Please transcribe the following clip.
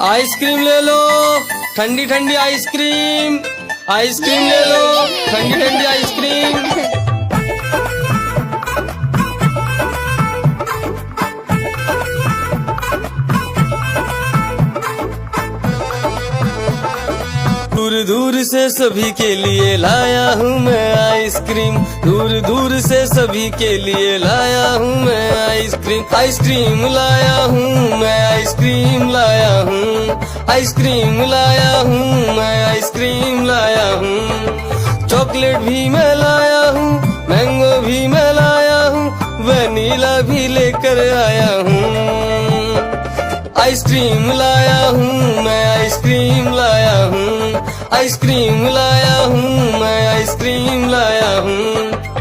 Ice cream ले लो, ठंडी ठंडी आइसक्रीम। आइसक्रीम ले लो, ठंडी ठंडी आइसक्रीम। दूर दूर से सभी के लिए लाया हूँ मैं आइसक्रीम। दूर दूर से सभी के लिए लाया हूँ मैं आइसक्रीम। आइसक्रीम लाया हूँ मैं, आइसक्रीम लाया हूँ। आइसक्रीम लाया हूँ मैं, आइसक्रीम लाया हूँ। चॉकलेट भी मैं लाया हूँ, मैंगो भी मैं लाया हूँ, वनीला भी लेकर आया हूँ। आइसक्रीम लाया हूँ मैं, आइसक्रीम लाया हूँ। आइसक्रीम लाया हूँ मैं, आइसक्रीम लाया हूँ।